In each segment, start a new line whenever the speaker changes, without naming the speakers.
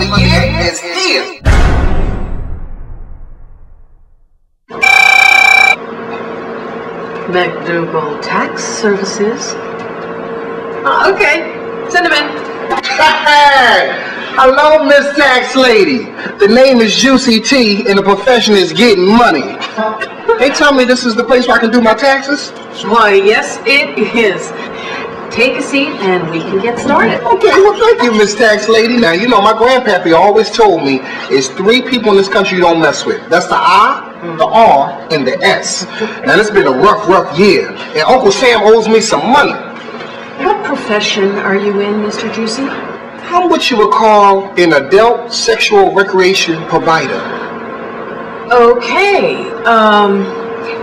of the year is here.
McDougal Tax Services. Okay. Send him in.
Hello, Miss Tax Lady. The name is Juicy T, and the profession is getting money. They tell me this is the place where I can do my taxes?
Why, yes, it is. Take a seat and we can get started.
Okay, well, thank you, Miss Tax Lady. Now, you know, my grandpappy always told me it's 3 people in this country you don't mess with. That's the I, the R, and the S. Now, it's been a rough year, and Uncle Sam owes me some money.
What profession are you in, Mr. Juicy?
I'm what you would call an adult sexual recreation provider.
Okay.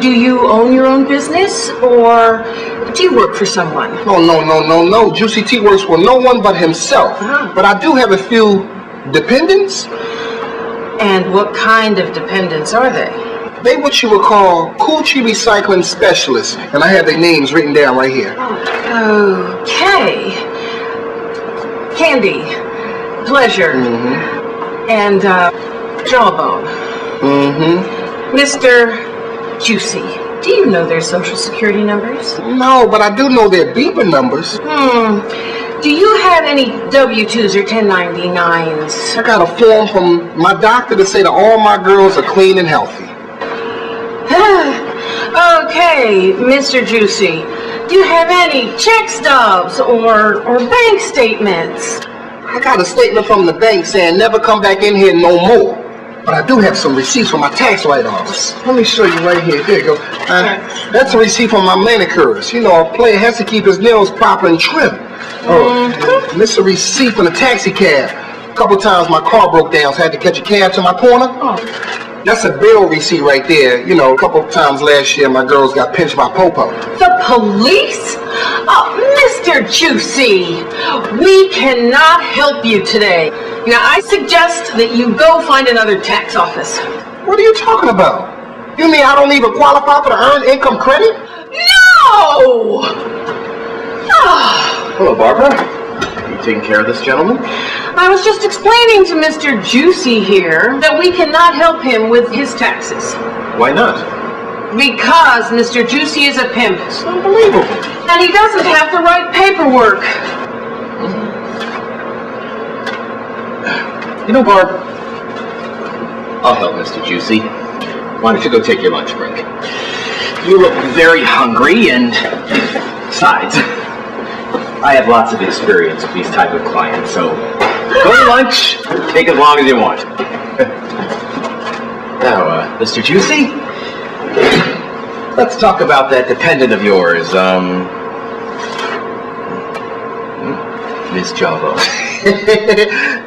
Do you own your own business, or do you work for someone?
No. Juicy T works for no one but himself. But I do have a few dependents.
And what kind of dependents are they?
They what you would call coochie recycling specialists. And I have their names written down right here.
Okay. Candy, Pleasure, and Jawbone. Mr. Juicy, do you know their social security numbers?
No, but I do know their beeper numbers.
Do you have any W-2s or 1099s?
I got a form from my doctor to say that all my girls are clean and healthy.
Okay, Mr. Juicy, do you have any check stubs or bank statements?
I got a statement from the bank saying never come back in here no more. But I do have some receipts for my tax write-offs. Let me show you right here. There you go. That's a receipt from my manicurist. You know, a player has to keep his nails proper and trim. And this is a receipt from the taxi cab. A couple times my car broke down, so I had to catch a cab to my corner. That's a bill receipt right there. You know, a couple of times last year my girls got pinched by Popo.
The police? Mr. Juicy, we cannot help you today. Now, I suggest that you go find another tax office.
What are you talking about? You mean I don't even qualify for the earned income credit?
No!
Hello, Barbara. Are you taking care of this gentleman?
I was just explaining to Mr. Juicy here that we cannot help him with his taxes.
Why not?
Because Mr. Juicy is a pimp.
It's unbelievable.
And he doesn't have the right paperwork.
You know, Barb, I'll help Mr. Juicy. Why don't you go take your lunch break? You look very hungry, and besides, I have lots of experience with these type of clients, so go to lunch, take as long as you want. Now, Mr. Juicy, let's talk about that dependent of yours, Miss Jawbone.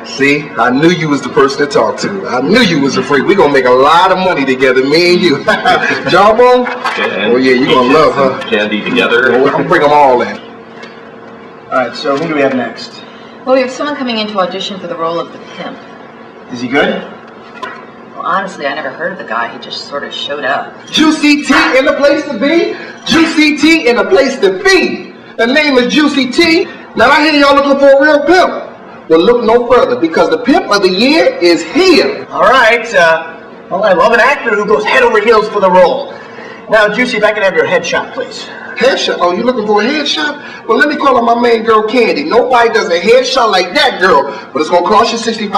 See, I knew you was the person to talk to. I knew you was a freak. We're gonna make a lot of money together, me and you. Jawbone? Oh yeah, you're gonna love her.
Candy together.
I'm gonna bring them all in.
Alright, so who do we have next?
Well, we have someone coming in to audition for the role of the pimp.
Is he good?
Well, honestly, I never heard of the guy. He just sort of showed up.
Juicy T in the place to be. Juicy T in the place to be. The name is Juicy T. Now I hear y'all looking for a real pimp. Well, look no further, because the pimp of the year is here.
Alright, well, I love an actor who goes head over heels for the role. Now, Juicy, if I can have your headshot, please.
Headshot? Oh, you looking for a headshot? Well, let me call on my main girl, Candy. Nobody does a headshot like that girl, but it's gonna cost you $65.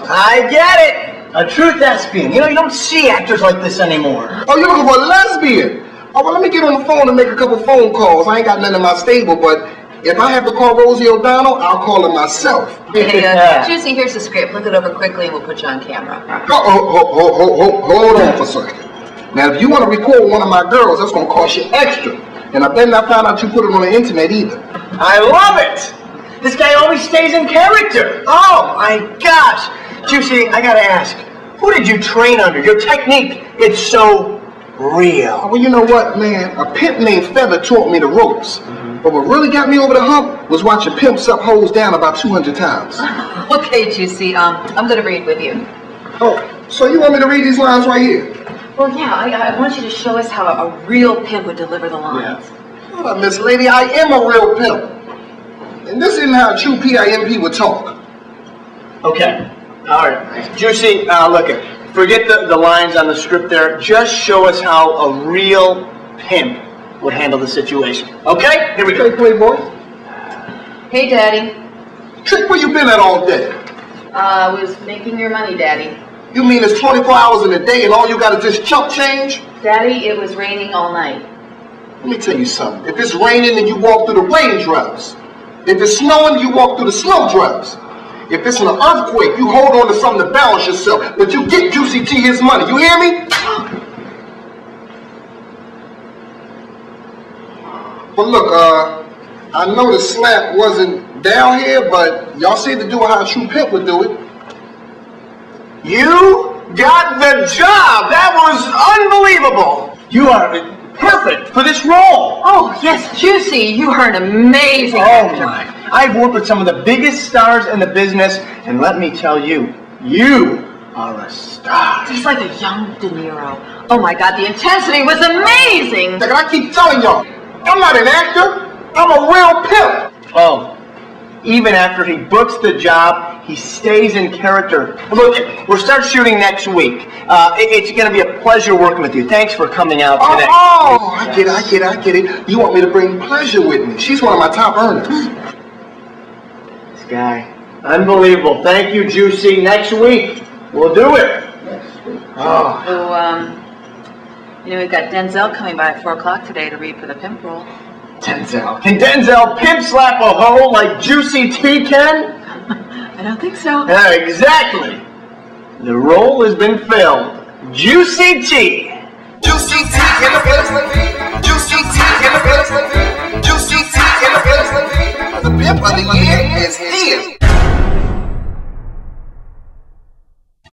I get it! A true thespian. You know, you don't see actors like this anymore.
Oh, you're looking for a lesbian? Oh, well, let me get on the phone and make a couple phone calls. I ain't got nothing in my stable, but if I have to call Rosie O'Donnell, I'll call her myself.
Hey, Juicy, here's the script. Look it over quickly and we'll put you on camera.
Hold on for a second. Now, if you want to record one of my girls, that's going to cost you extra. And I better not find out you put it on the internet either.
I love it! This guy always stays in character. Oh, my gosh. Juicy, I gotta ask, who did you train under? Your technique, it's so real.
Well, you know what, man? A pimp named Feather taught me the ropes. But what really got me over the hump was watching Pimp suck hoes down about 200 times.
Okay, Juicy, I'm gonna read with you.
Oh, so you want me to read these lines right here?
Well, yeah, I want you to show us how a real pimp would deliver the lines.
Yeah. Hold up, Miss Lady, I am a real pimp. And this isn't how a true P.I.M.P. would talk.
Okay, All right. Juicy, look, forget the lines on the script there. Just show us how a real pimp would handle the situation. Okay? Here we go.
Okay, Playboy.
Hey, Daddy.
Trick, where you been at all day?
I was making your money, Daddy.
You mean it's 24 hours in a day and all you got is just chump change?
Daddy, it was raining all night.
Let me tell you something. If it's raining, then you walk through the raindrops. If it's snowing, you walk through the snowdrops. If it's an earthquake, you hold on to something to balance yourself. But you get Juicy T his money. You hear me? But look, I know the slap wasn't down here, but y'all seem to do it how a true pimp would do it.
You got the job! That was unbelievable! You are perfect for this role!
Oh, yes, Juicy, you are an amazing actor.
My. I've worked with some of the biggest stars in the business, and let me tell you, you are a star.
He's like a young De Niro. Oh my God, the intensity was amazing!
Like I keep telling y'all, I'm not an actor. I'm a real pimp.
Oh, even after he books the job, he stays in character. Look, we'll start shooting next week. It's going to be a pleasure working with you. Thanks for coming out today.
Oh, I get it. You want me to bring pleasure with me. She's one of my top earners.
This guy, unbelievable. Thank you, Juicy. Next week, we'll do it.
Oh. So, we've got Denzel coming by at 4 o'clock today to read for the pimp role.
Denzel. Can Denzel pimp slap a hoe like Juicy T can?
I don't think so.
Exactly. The role has been filled. Juicy T.
Juicy T in the building. Juicy T in the building. Juicy T in the building. The pimp of the year is here.